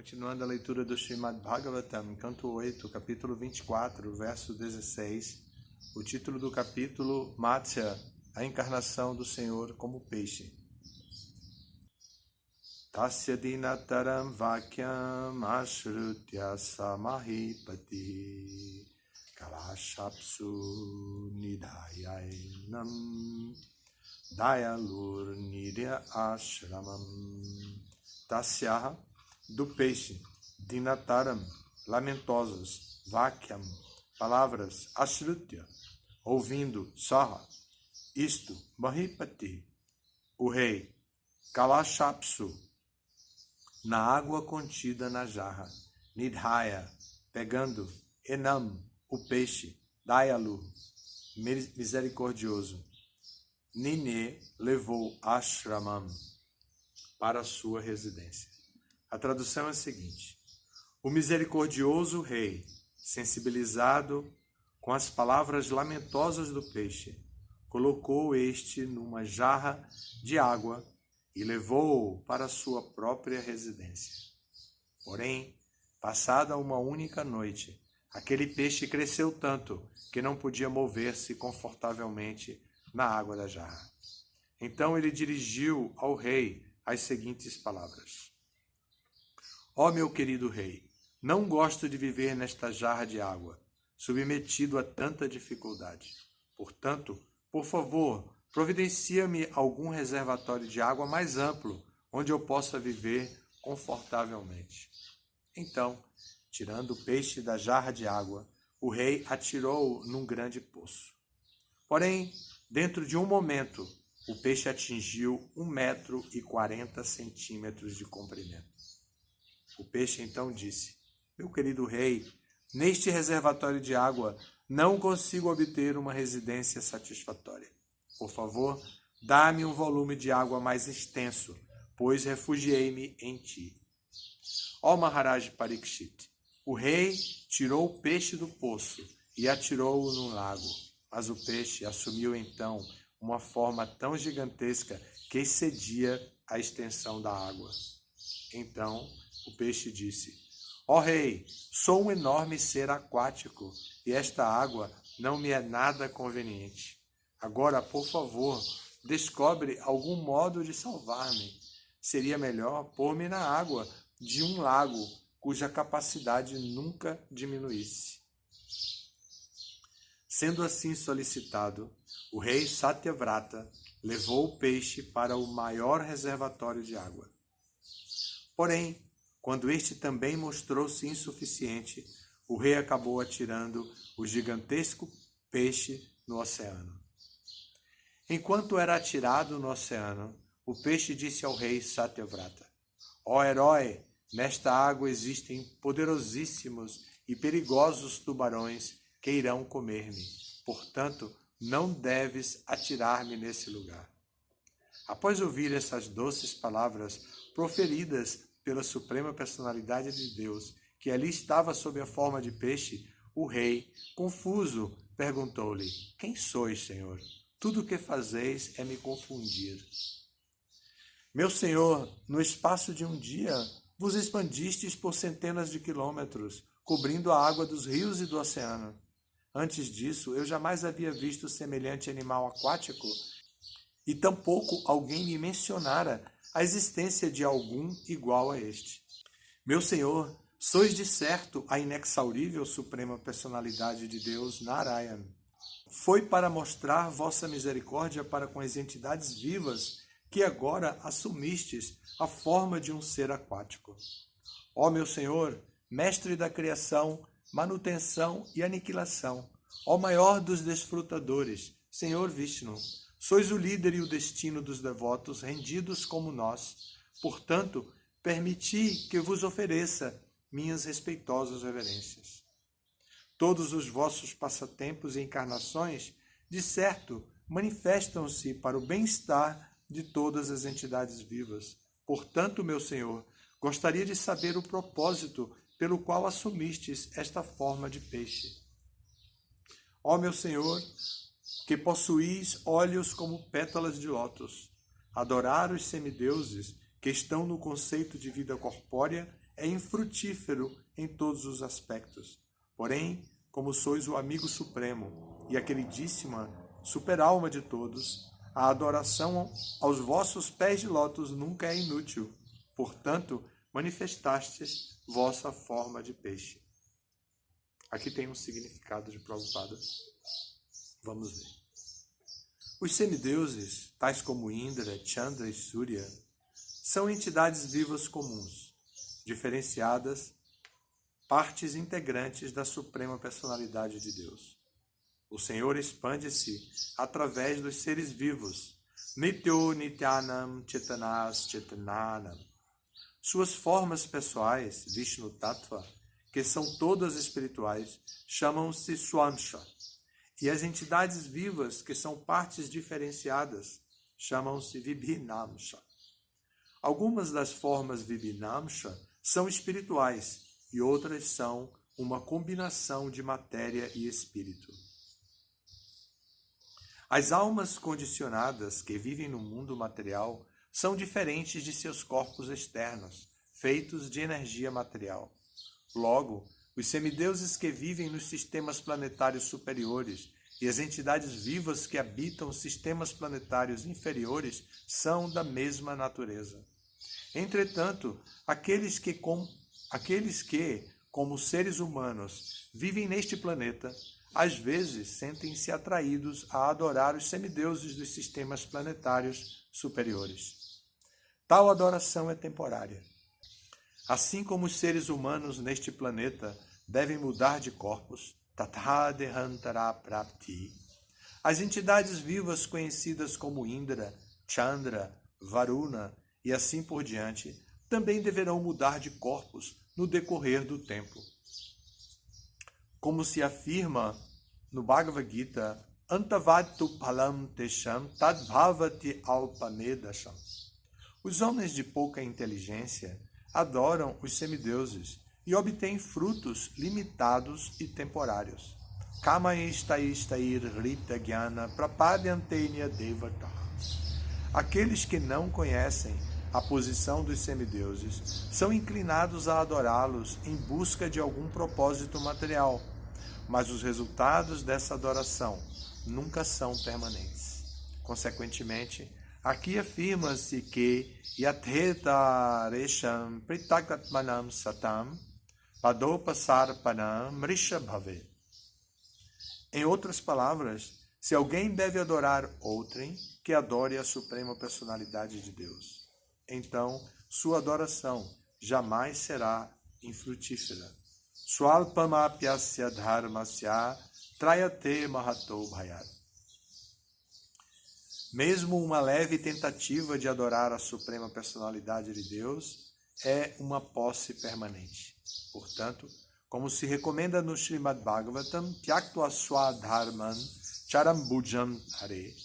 Continuando a leitura do Srimad Bhagavatam, canto 8, capítulo 24, verso 16, o título do capítulo, Matsya, a encarnação do Senhor como peixe. Tasya dinataram vakyam ashrutya samahipati kalashapsu nidhayainam dayalur nirya ashramam. Tasya, do peixe, dinataram, lamentosos, vakyam, palavras, ashrutya, ouvindo, saha, isto, mahipati, o rei, kalashapsu, na água contida na jarra, nidhaya, pegando, enam, o peixe, dayalu, misericordioso, nine, levou ashramam, para sua residência. A tradução é a seguinte: o misericordioso rei, sensibilizado com as palavras lamentosas do peixe, colocou este numa jarra de água e levou-o para sua própria residência. Porém, passada uma única noite, aquele peixe cresceu tanto que não podia mover-se confortavelmente na água da jarra. Então ele dirigiu ao rei as seguintes palavras: ó meu querido rei, não gosto de viver nesta jarra de água, submetido a tanta dificuldade. Portanto, por favor, providencia-me algum reservatório de água mais amplo, onde eu possa viver confortavelmente. Então, tirando o peixe da jarra de água, o rei atirou-o num grande poço. Porém, dentro de um momento, o peixe atingiu 1,40 metros de comprimento. O peixe então disse: meu querido rei, neste reservatório de água não consigo obter uma residência satisfatória. Por favor, dá-me um volume de água mais extenso, pois refugiei-me em ti. Ó Maharaj Parikshit, o rei tirou o peixe do poço e atirou-o num lago, mas o peixe assumiu então uma forma tão gigantesca que excedia a extensão da água. Então o peixe disse: ó rei, sou um enorme ser aquático e esta água não me é nada conveniente. Agora, por favor, descobre algum modo de salvar-me. Seria melhor pôr-me na água de um lago cuja capacidade nunca diminuísse. Sendo assim solicitado, o rei Satyavrata levou o peixe para o maior reservatório de água. Porém, quando este também mostrou-se insuficiente, o rei acabou atirando o gigantesco peixe no oceano. Enquanto era atirado no oceano, o peixe disse ao rei Satyavrata: ó herói, nesta água existem poderosíssimos e perigosos tubarões que irão comer-me. Portanto, não deves atirar-me nesse lugar. Após ouvir essas doces palavras proferidas pela Suprema Personalidade de Deus, que ali estava sob a forma de peixe, o rei, confuso, perguntou-lhe: quem sois, Senhor? Tudo o que fazeis é me confundir. Meu Senhor, no espaço de um dia, vos expandistes por centenas de quilômetros, cobrindo a água dos rios e do oceano. Antes disso, eu jamais havia visto semelhante animal aquático, e tampouco alguém me mencionara a existência de algum igual a este. Meu Senhor, sois de certo a inexaurível Suprema Personalidade de Deus, Narayan. Foi para mostrar vossa misericórdia para com as entidades vivas que agora assumistes a forma de um ser aquático. Ó meu Senhor, mestre da criação, manutenção e aniquilação, ó maior dos desfrutadores, Senhor Vishnu, sois o líder e o destino dos devotos rendidos como nós. Portanto, permiti que vos ofereça minhas respeitosas reverências. Todos os vossos passatempos e encarnações, de certo, manifestam-se para o bem-estar de todas as entidades vivas. Portanto, meu Senhor, gostaria de saber o propósito pelo qual assumistes esta forma de peixe. Ó meu Senhor, que possuís olhos como pétalas de lótus, adorar os semideuses que estão no conceito de vida corpórea é infrutífero em todos os aspectos. Porém, como sois o amigo supremo e a queridíssima superalma de todos, a adoração aos vossos pés de lótus nunca é inútil. Portanto, manifestastes vossa forma de peixe. Aqui tem um significado de Prabhupada. Vamos ver. Os semideuses, tais como Indra, Chandra e Surya, são entidades vivas comuns, diferenciadas, partes integrantes da Suprema Personalidade de Deus. O Senhor expande-se através dos seres vivos, Nityo Nityanam Chetanas Chetananam. Suas formas pessoais, Vishnu Tattva, que são todas espirituais, chamam-se Swamsha. E as entidades vivas, que são partes diferenciadas, chamam-se Vibhinamsha. Algumas das formas Vibhinamsha são espirituais e outras são uma combinação de matéria e espírito. As almas condicionadas que vivem no mundo material são diferentes de seus corpos externos, feitos de energia material. Logo, os semideuses que vivem nos sistemas planetários superiores e as entidades vivas que habitam sistemas planetários inferiores são da mesma natureza. Entretanto, aqueles que, como seres humanos, vivem neste planeta, às vezes sentem-se atraídos a adorar os semideuses dos sistemas planetários superiores. Tal adoração é temporária. Assim como os seres humanos neste planeta devem mudar de corpos, Tatha Dehantara Prapti, as entidades vivas conhecidas como Indra, Chandra, Varuna e assim por diante, também deverão mudar de corpos no decorrer do tempo. Como se afirma no Bhagavad Gita, Antavatu Palam Tesham Tadbhavati Alpamedasham. Os homens de pouca inteligência adoram os semideuses e obtêm frutos limitados e temporários. Kama istair rita jnana prapadyantenya devata. Aqueles que não conhecem a posição dos semideuses são inclinados a adorá-los em busca de algum propósito material, mas os resultados dessa adoração nunca são permanentes. Consequentemente, aqui afirma-se que Yatheta Resham Pritakatmanam Satam Padopasarpanam Rishabhave. Em outras palavras, se alguém deve adorar outrem, que adore a Suprema Personalidade de Deus. Então, sua adoração jamais será infrutífera. Swalpamapyasya dharmasya trayate mahato bhayat. Mesmo uma leve tentativa de adorar a Suprema Personalidade de Deus é uma posse permanente. Portanto, como se recomenda no Srimad Bhagavatam, Tyaktva Swadharman Charambujam Hare,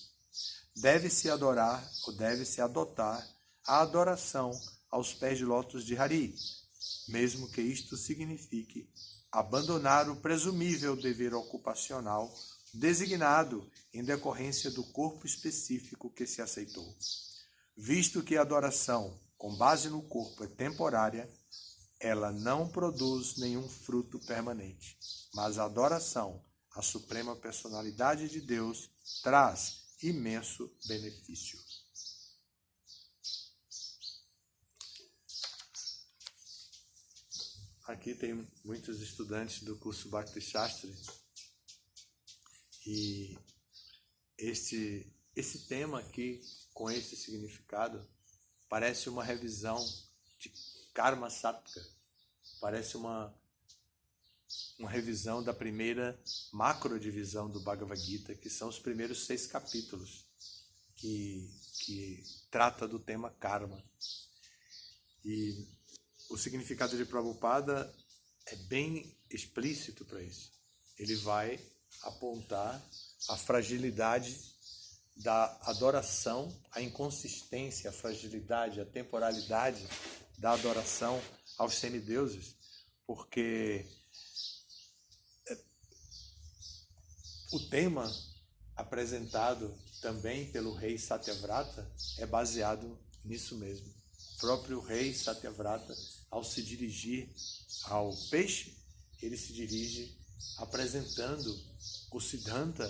deve-se adorar ou deve-se adotar a adoração aos pés de lótus de Hari, mesmo que isto signifique abandonar o presumível dever ocupacional designado em decorrência do corpo específico que se aceitou. Visto que a adoração, com base no corpo, é temporária, ela não produz nenhum fruto permanente, mas a adoração à Suprema Personalidade de Deus traz imenso benefício. Aqui tem muitos estudantes do curso Bhakti Shastri e esse tema aqui, com esse significado, parece uma revisão de Karma Sattva, parece uma revisão da primeira macrodivisão do Bhagavad Gita, que são os primeiros 6 capítulos que trata do tema karma. E o significado de Prabhupada é bem explícito para isso. Ele vai apontar a fragilidade da adoração, a inconsistência, a fragilidade, a temporalidade da adoração aos semideuses, porque o tema apresentado também pelo rei Satyavrata é baseado nisso mesmo. O próprio rei Satyavrata ao se dirigir ao peixe, ele se dirige apresentando o Siddhanta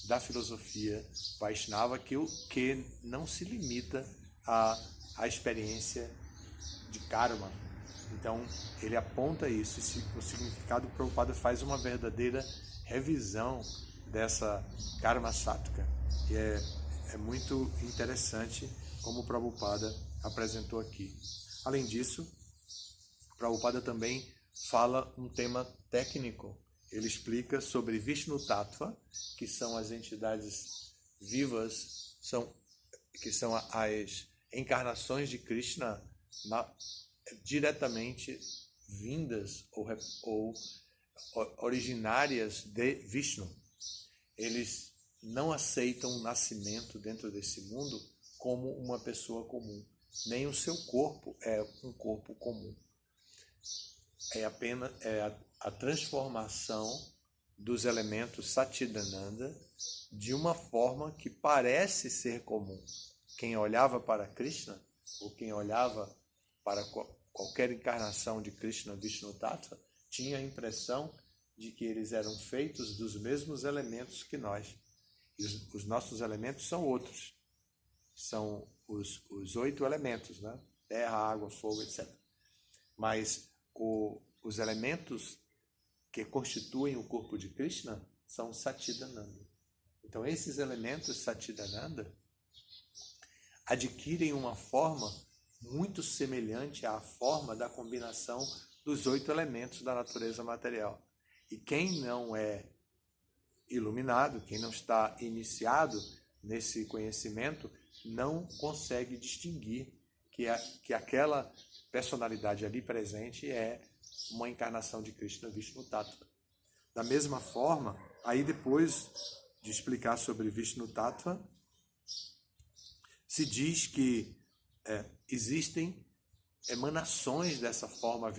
da filosofia Vaishnava, que não se limita à experiência de karma. Então, ele aponta isso, o significado. Prabhupada faz uma verdadeira revisão dessa karma sáttvica. E é muito interessante como o Prabhupada apresentou aqui. Além disso, Prabhupada também fala um tema técnico. Ele explica sobre Vishnu Tattva, que são as entidades vivas, que são as encarnações de Krishna diretamente vindas ou originárias de Vishnu. Eles não aceitam o nascimento dentro desse mundo como uma pessoa comum. Nem o seu corpo é um corpo comum. É apenas a transformação dos elementos Satchidananda de uma forma que parece ser comum. Quem olhava para Krishna, ou quem olhava para qualquer encarnação de Krishna, Vishnu Tattva, tinha a impressão de que eles eram feitos dos mesmos elementos que nós. E os nossos elementos são outros. São os 8 elementos, né? Terra, água, fogo, etc. Mas os elementos que constituem o corpo de Krishna são Satchidananda. Então, esses elementos Satchidananda adquirem uma forma muito semelhante à forma da combinação dos 8 elementos da natureza material. E quem não é iluminado, quem não está iniciado nesse conhecimento, não consegue distinguir que aquela personalidade ali presente é uma encarnação de Krishna Vishnu Tattva. Da mesma forma, aí depois de explicar sobre Vishnu Tattva, se diz que existem emanações dessa forma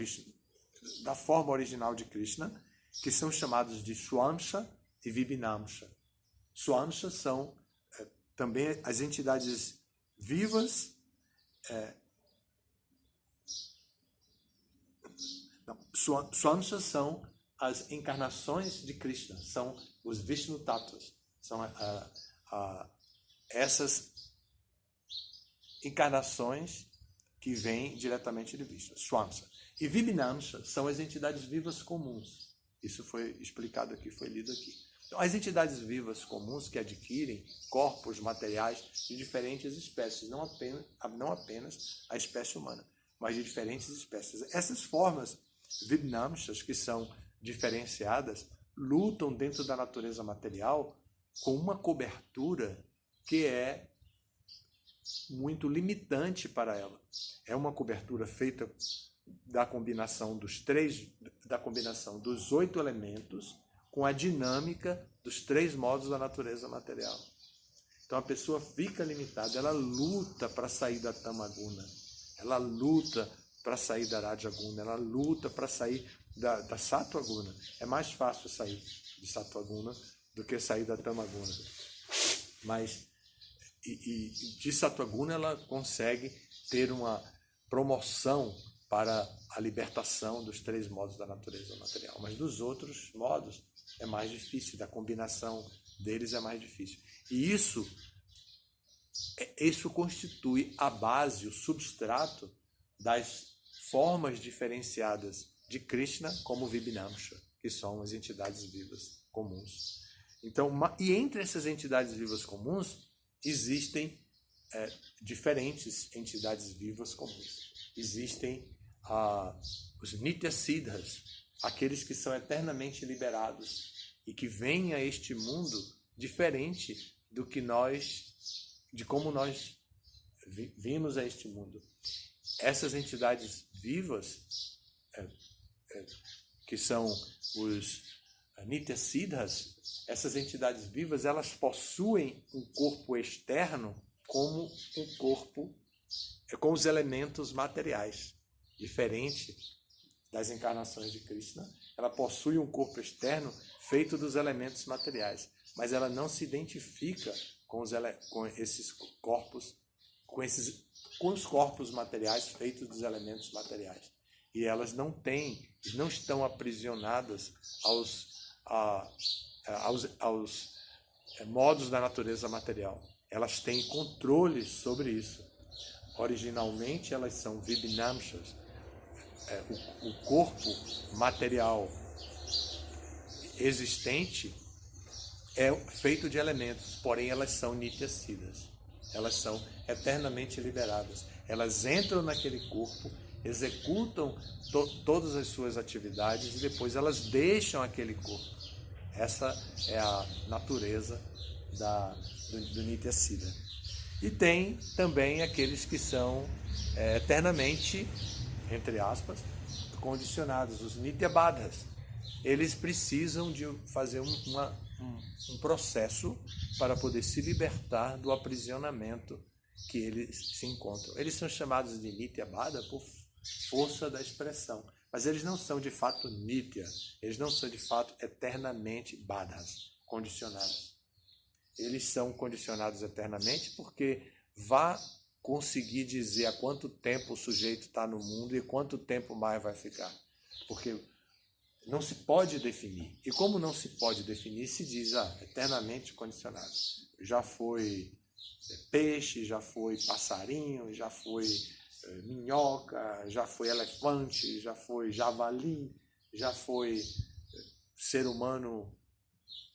da forma original de Krishna, que são chamados de Swamsha e Vibhinamsha. Swamsha são também as entidades vivas. Swamsha são as encarnações de Krishna, são os Vishnu Tattvas, são essas encarnações que vêm diretamente de Vishnu, Swamsha. E Vibhinamsha são as entidades vivas comuns. Isso foi explicado aqui, foi lido aqui. Então, as entidades vivas comuns que adquirem corpos materiais de diferentes espécies, não apenas a espécie humana, mas de diferentes espécies. Essas formas Vibhinamshas, que são diferenciadas, lutam dentro da natureza material com uma cobertura que é muito limitante para ela. É uma cobertura feita da combinação dos 8 elementos com a dinâmica dos 3 modos da natureza material. Então a pessoa fica limitada, ela luta para sair da Tamaguna, ela luta para sair da Rajaguna, ela luta para sair da Sattva-guna. É mais fácil sair de Sattva-guna do que sair da Tamaguna. Mas de Sattva-guna ela consegue ter uma promoção para a libertação dos 3 modos da natureza material. Mas dos outros modos é mais difícil, da combinação deles é mais difícil. E isso constitui a base, o substrato das formas diferenciadas de Krishna como Vibhinamsha, que são as entidades vivas comuns. Então, e entre essas entidades vivas comuns, existem diferentes entidades vivas comuns. Existem os Nityasiddhas, aqueles que são eternamente liberados e que vêm a este mundo diferente de como nós vimos a este mundo. Essas entidades vivas, que são os Nityasiddhas, essas entidades vivas, elas possuem um corpo externo como um corpo com os elementos materiais, diferente das encarnações de Krishna. Ela possui um corpo externo feito dos elementos materiais, mas ela não se identifica com esses corpos, com os corpos materiais feitos dos elementos materiais. e elas não estão aprisionadas aos modos da natureza material. Elas têm controle sobre isso. Originalmente elas são vibhinamshas, o corpo material existente é feito de elementos, porém elas são nityasiddhas. Elas são eternamente liberadas. Elas entram naquele corpo, executam todas as suas atividades e depois elas deixam aquele corpo. Essa é a natureza do nityasiddha. E tem também aqueles que são eternamente, entre aspas, condicionados, os nityabadhas. Eles precisam de fazer um processo para poder se libertar do aprisionamento que eles se encontram. Eles são chamados de nityabadha por força da expressão, mas eles não são de fato nitya, eles não são de fato eternamente badhas, condicionados. Eles são condicionados eternamente porque vá conseguir dizer há quanto tempo o sujeito está no mundo e quanto tempo mais vai ficar. Porque não se pode definir. E como não se pode definir, se diz eternamente condicionado. Já foi peixe, já foi passarinho, já foi minhoca, já foi elefante, já foi javali, já foi ser humano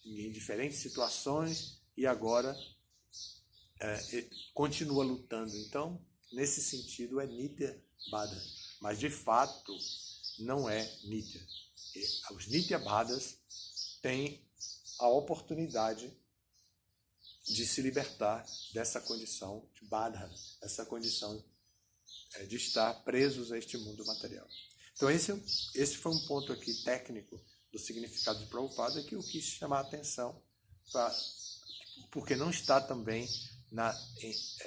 em diferentes situações e agora continua lutando. Então, nesse sentido, é nitya badha, mas de fato não é nitya. Os nityabadhas têm a oportunidade de se libertar dessa condição de badha, essa condição de estar presos a este mundo material. Então esse foi um ponto aqui técnico do significado de Prabhupada que eu quis chamar a atenção, porque não está também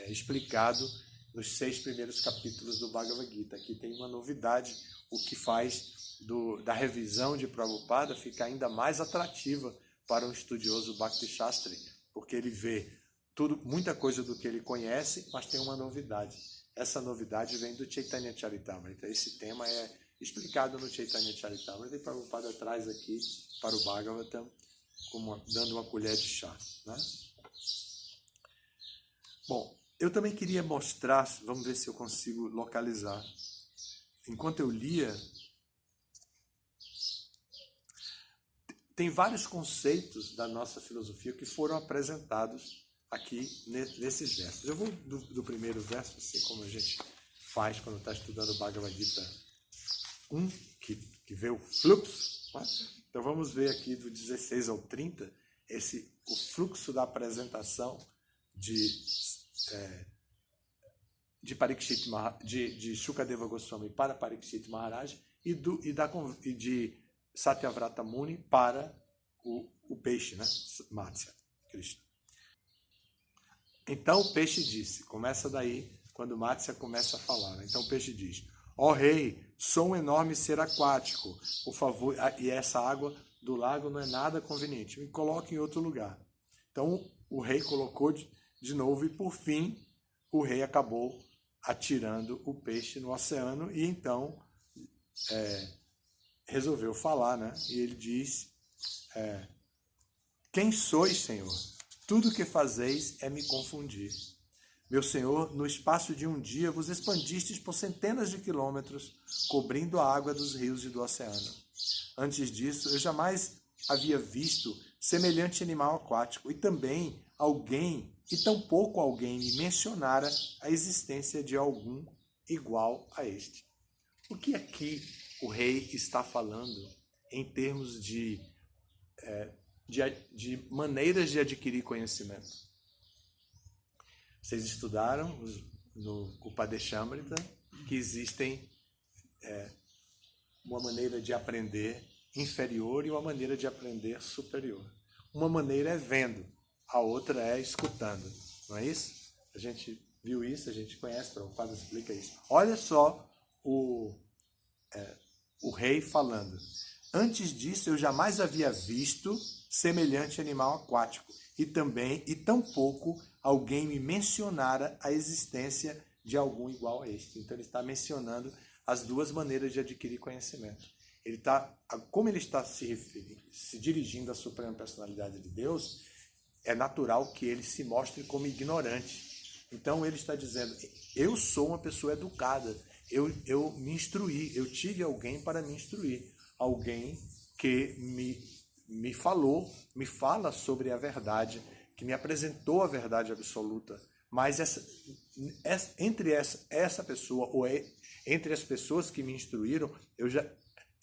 explicado nos 6 primeiros capítulos do Bhagavad Gita. Aqui tem uma novidade, o que faz da revisão de Prabhupada ficar ainda mais atrativa para um estudioso Bhakti Shastri, porque ele vê muita coisa do que ele conhece, mas tem uma novidade. Essa novidade vem do Chaitanya Charitamrita. Esse tema é explicado no Chaitanya Charitamrita e Prabhupada traz aqui para o Bhagavatam dando uma colher de chá, né? Bom, eu também queria mostrar, vamos ver se eu consigo localizar. Enquanto eu lia, tem vários conceitos da nossa filosofia que foram apresentados aqui nesses versos. Eu vou do primeiro verso, assim como a gente faz quando está estudando o Bhagavad Gita 1, que vê o fluxo. Né? Então vamos ver aqui do 16 ao 30, o fluxo da apresentação de Shukadeva Goswami para Parikshit Maharaj e de Satyavrata Muni para o peixe, né? Matsya, Krishna. Então o peixe disse, começa daí, quando Matsya começa a falar. Né? Então o peixe diz, ó rei, sou um enorme ser aquático, por favor, e essa água do lago não é nada conveniente, me coloque em outro lugar. Então o rei colocou de novo e por fim o rei acabou atirando o peixe no oceano e então resolveu falar, né? E ele diz, quem sois, Senhor? Tudo o que fazeis é me confundir. Meu Senhor, no espaço de um dia vos expandistes por centenas de quilômetros, cobrindo a água dos rios e do oceano. Antes disso, eu jamais havia visto semelhante animal aquático, e também tampouco alguém me mencionara a existência de algum igual a este. O que aqui o rei está falando em termos de maneiras de adquirir conhecimento? Vocês estudaram no Upadeshamrita que existem uma maneira de aprender inferior e uma maneira de aprender superior. Uma maneira é vendo, a outra é escutando, não é isso? A gente viu isso, a gente conhece, Prabhupada explica isso. Olha só o rei falando. Antes disso, eu jamais havia visto semelhante animal aquático, e tampouco alguém me mencionara a existência de algum igual a este. Então ele está mencionando as duas maneiras de adquirir conhecimento. Como ele está se dirigindo à Suprema Personalidade de Deus, é natural que ele se mostre como ignorante. Então ele está dizendo, eu sou uma pessoa educada, eu me instruí, eu tive alguém para me instruir, alguém que me fala sobre a verdade, que me apresentou a verdade absoluta. Mas entre essa pessoa, ou entre as pessoas que me instruíram, eu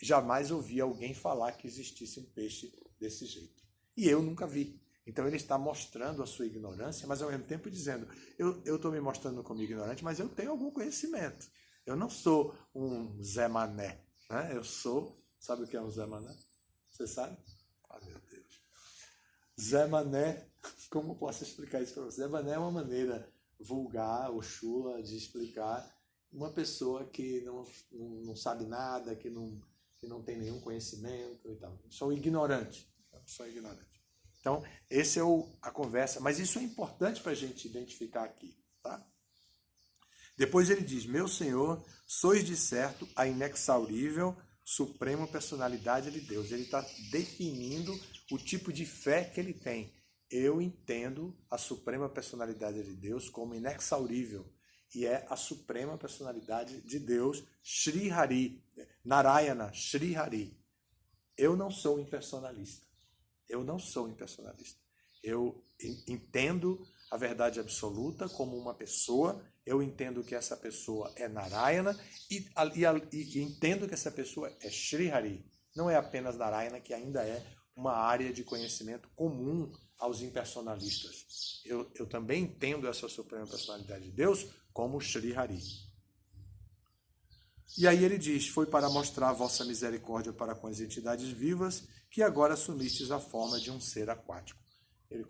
jamais ouvi alguém falar que existisse um peixe desse jeito. E eu nunca vi. Então ele está mostrando a sua ignorância, mas ao mesmo tempo dizendo, eu estou me mostrando como ignorante, mas eu tenho algum conhecimento. Eu não sou um Zé Mané, né? Eu sou, sabe o que é um Zé Mané? Você sabe? Ah, meu Deus. Zé Mané, como eu posso explicar isso para você? Zé Mané é uma maneira vulgar ou chula de explicar uma pessoa que não sabe nada, que não tem nenhum conhecimento e tal. Sou ignorante. Então, essa é a conversa. Mas isso é importante para a gente identificar aqui, tá? Depois ele diz, meu Senhor, sois de certo a inexaurível suprema personalidade de Deus. Ele está definindo o tipo de fé que ele tem. Eu entendo a suprema personalidade de Deus como inexaurível. E é a suprema personalidade de Deus, Sri Hari, Narayana, Sri Hari. Eu não sou impersonalista. Eu entendo a verdade absoluta como uma pessoa, eu entendo que essa pessoa é Narayana e entendo que essa pessoa é Sri Hari. Não é apenas Narayana, que ainda é uma área de conhecimento comum aos impersonalistas. Eu também entendo essa suprema personalidade de Deus como Sri Hari. E aí ele diz, foi para mostrar a vossa misericórdia para com as entidades vivas, que agora assumistes a forma de um ser aquático. Ele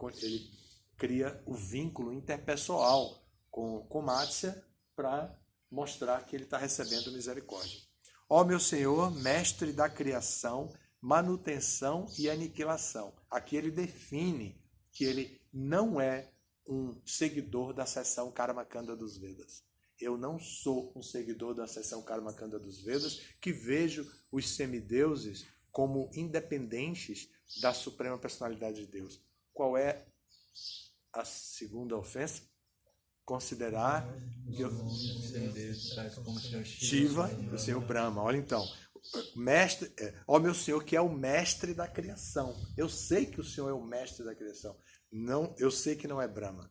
cria o vínculo interpessoal com Matsya para mostrar que ele está recebendo misericórdia. Ó meu Senhor, mestre da criação, manutenção e aniquilação. Aqui ele define que ele não é um seguidor da seção Karmakanda dos Vedas. Eu não sou um seguidor da seção Karmakanda dos Vedas que vejo os semideuses como independentes da Suprema Personalidade de Deus. Qual é a segunda ofensa? Considerar que Shiva e o Senhor Brahma. Olha então, mestre, ó meu Senhor, que é o mestre da criação. Eu sei que o Senhor é o mestre da criação. Não, eu sei que não é Brahma.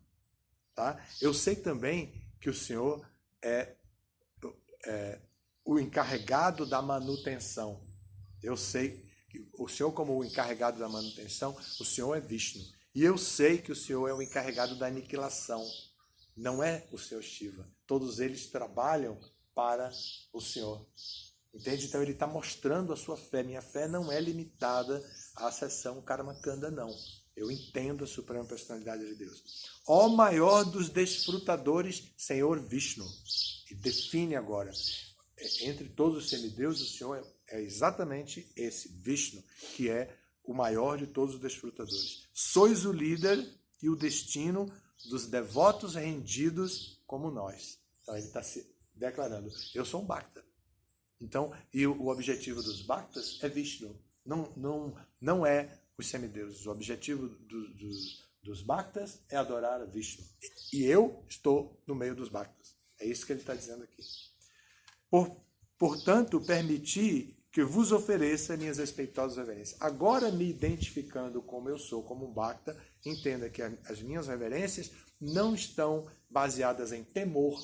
Tá? Eu sei também que o Senhor é o encarregado da manutenção. Eu sei que o Senhor, como o encarregado da manutenção, o Senhor é Vishnu. E eu sei que o Senhor é o encarregado da aniquilação. Não é o Senhor Shiva. Todos eles trabalham para o Senhor. Entende? Então ele está mostrando a sua fé. Minha fé não é limitada à seção Karmakanda, não. Eu entendo a Suprema Personalidade de Deus. Ó maior dos desfrutadores, Senhor Vishnu. E define agora. Entre todos os semideuses, o Senhor é exatamente esse, Vishnu, que é o maior de todos os desfrutadores. Sois o líder e o destino dos devotos rendidos como nós. Então ele está se declarando, eu sou um Bhakta. Então, e o objetivo dos Bhaktas é Vishnu. Não é os semideuses. O objetivo dos Bhaktas é adorar a Vishnu. E eu estou no meio dos Bhaktas. É isso que ele está dizendo aqui. Portanto, permiti que vos ofereça minhas respeitosas reverências. Agora, me identificando como eu sou, como um Bhakta, entenda que as minhas reverências não estão baseadas em temor,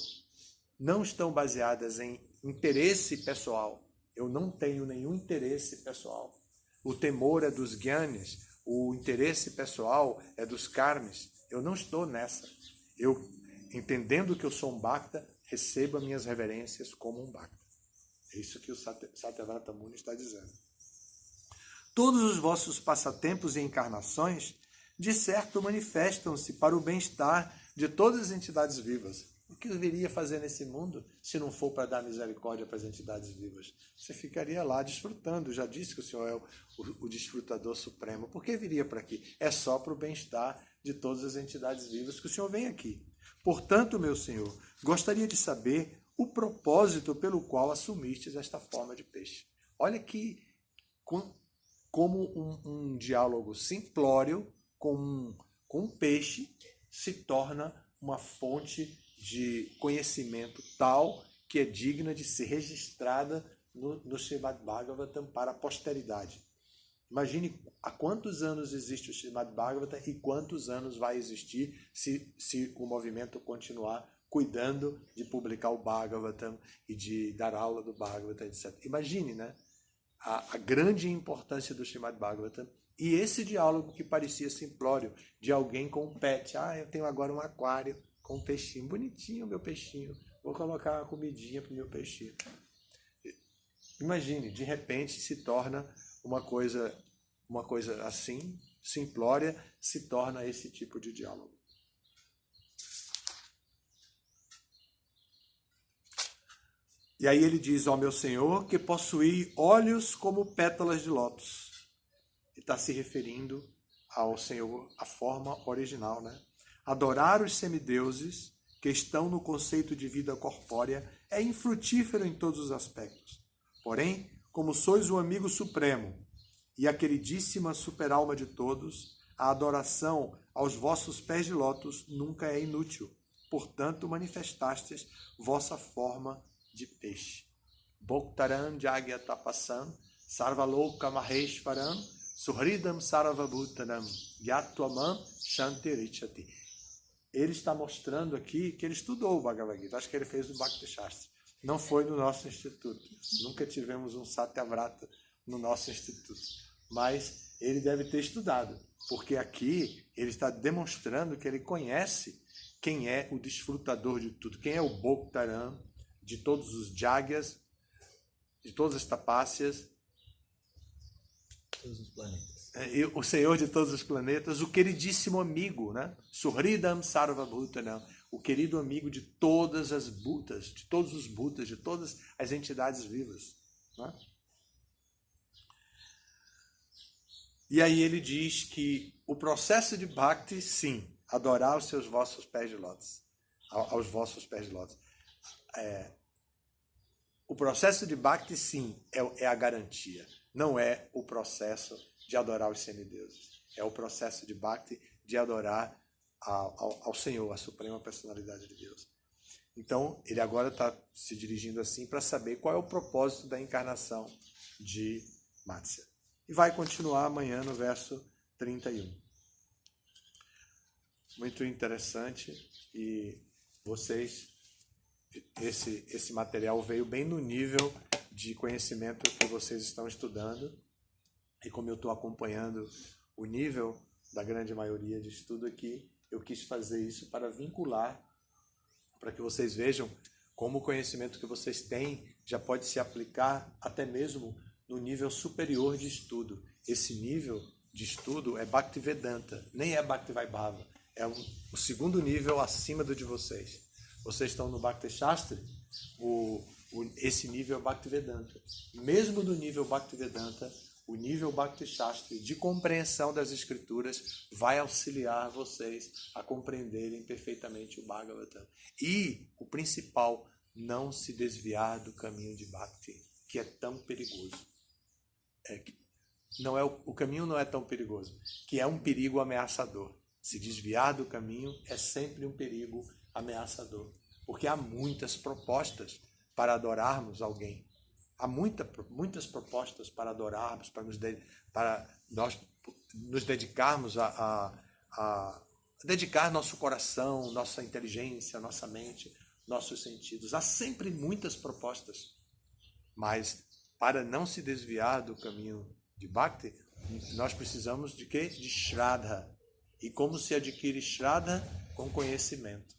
não estão baseadas em interesse pessoal. Eu não tenho nenhum interesse pessoal. O temor é dos Gyanis, o interesse pessoal é dos Karmis. Eu não estou nessa. Eu, entendendo que eu sou um Bhakta, recebo as minhas reverências como um Bhakta. É isso que o Satyavrata Muni está dizendo. Todos os vossos passatempos e encarnações, de certo, manifestam-se para o bem-estar de todas as entidades vivas. O que eu viria fazer nesse mundo se não for para dar misericórdia para as entidades vivas? Você ficaria lá desfrutando. Já disse que o Senhor é o desfrutador supremo. Por que viria para aqui? É só para o bem-estar de todas as entidades vivas que o Senhor vem aqui. Portanto, meu Senhor, gostaria de saber o propósito pelo qual assumistes esta forma de peixe. Olha que como um diálogo simplório com um peixe se torna uma fonte de conhecimento tal que é digna de ser registrada no Srimad Bhagavatam para a posteridade. Imagine há quantos anos existe o Srimad Bhagavatam e quantos anos vai existir se o movimento continuar cuidando de publicar o Bhagavatam e de dar aula do Bhagavatam, etc. Imagine, né? A grande importância do Srimad Bhagavatam e esse diálogo que parecia simplório de alguém com um pet. Eu tenho agora um aquário com um peixinho. Bonitinho, meu peixinho. Vou colocar uma comidinha para o meu peixinho. Imagine, de repente se torna uma coisa assim, simplória, se torna esse tipo de diálogo. E aí ele diz, ó meu Senhor, que possuí olhos como pétalas de lótus. Ele está se referindo ao Senhor, a forma original, né? Adorar os semideuses, que estão no conceito de vida corpórea, é infrutífero em todos os aspectos. Porém, como sois o amigo supremo e a queridíssima superalma de todos, a adoração aos vossos pés de lótus nunca é inútil. Portanto, manifestastes vossa forma de peixe. Bhoktaram Jagyatapasam Sarvaloka Maheshwaram Suhridam Sarvabhutanam Yatwamam Shantirichati. Ele está mostrando aqui que ele estudou o Bhagavad Gita. Acho que ele fez no Bhakti Shastra. Não foi no nosso instituto. Nunca tivemos um Satyavrata no nosso instituto. Mas ele deve ter estudado. Porque aqui ele está demonstrando que ele conhece quem é o desfrutador de tudo. Quem é o Bhoktaram de todos os Jagyas, de todas as tapácias, todos os planetas. O Senhor de todos os planetas, o queridíssimo amigo, né? Suhridam Sarvabhutanam, o querido amigo de todas as bhutas, de todos os bhutas, de todas as entidades vivas. Né? E aí ele diz que o processo de Bhakti, sim, adorar os vossos pés de lótus, aos vossos pés de lótus. O processo de Bhakti, sim, é a garantia. Não é o processo de adorar os semideuses. É o processo de Bhakti de adorar ao Senhor, a Suprema Personalidade de Deus. Então, ele agora está se dirigindo assim para saber qual é o propósito da encarnação de Matsya. E vai continuar amanhã no verso 31. Muito interessante. E vocês, esse material veio bem no nível de conhecimento que vocês estão estudando. E como eu estou acompanhando o nível da grande maioria de estudo aqui, eu quis fazer isso para vincular, para que vocês vejam como o conhecimento que vocês têm já pode se aplicar até mesmo no nível superior de estudo. Esse nível de estudo é Bhaktivedanta, nem é Bhaktivaibhava, é o segundo nível acima do de vocês. Vocês estão no Bhakti Shastra, esse nível é Bhaktivedanta. Mesmo no nível Bhaktivedanta, o nível Bhakti Shastra de compreensão das escrituras vai auxiliar vocês a compreenderem perfeitamente o Bhagavatam. E o principal, não se desviar do caminho de Bhakti, que é tão perigoso. O caminho não é tão perigoso, que é um perigo ameaçador. Se desviar do caminho é sempre um perigo ameaçador, porque há muitas propostas para adorarmos alguém. Há muitas propostas para adorarmos, para nós nos dedicarmos a dedicar nosso coração, nossa inteligência, nossa mente, nossos sentidos. Há sempre muitas propostas, mas para não se desviar do caminho de Bhakti, nós precisamos de quê? De Shraddha. E como se adquire Shraddha? Com conhecimento.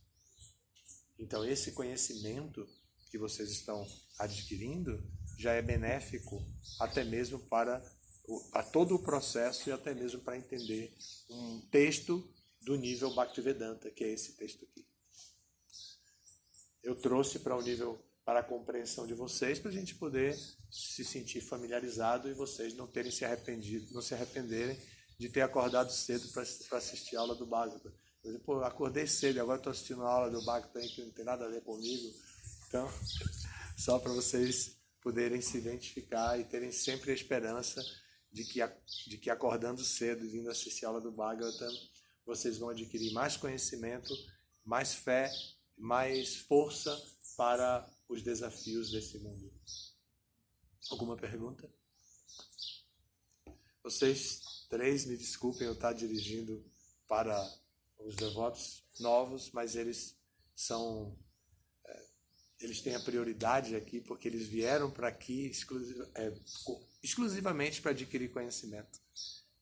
Então, esse conhecimento que vocês estão adquirindo já é benéfico até mesmo para todo o processo e até mesmo para entender um texto do nível Bhaktivedanta, que é esse texto aqui. Eu trouxe para o nível, para a compreensão de vocês, para a gente poder se sentir familiarizado e vocês não terem se arrependido, não se arrependerem de ter acordado cedo para assistir a aula do Bhagavatam. Pô, acordei cedo, agora estou assistindo a aula do Bhagavatam que não tem nada a ver comigo. Então, só para vocês poderem se identificar e terem sempre a esperança de que acordando cedo e vindo assistir a aula do Bhagavatam, vocês vão adquirir mais conhecimento, mais fé, mais força para os desafios desse mundo. Alguma pergunta? Vocês três, me desculpem eu estar dirigindo para os devotos novos, mas eles têm a prioridade aqui porque eles vieram para aqui exclusivamente para adquirir conhecimento.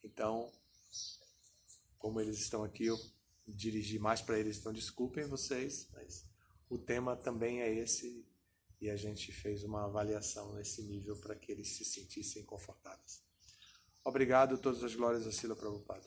Então, como eles estão aqui, eu dirigi mais para eles, então desculpem vocês, mas o tema também é esse e a gente fez uma avaliação nesse nível para que eles se sentissem confortáveis. Obrigado, todas as glórias a Srila Prabhupada.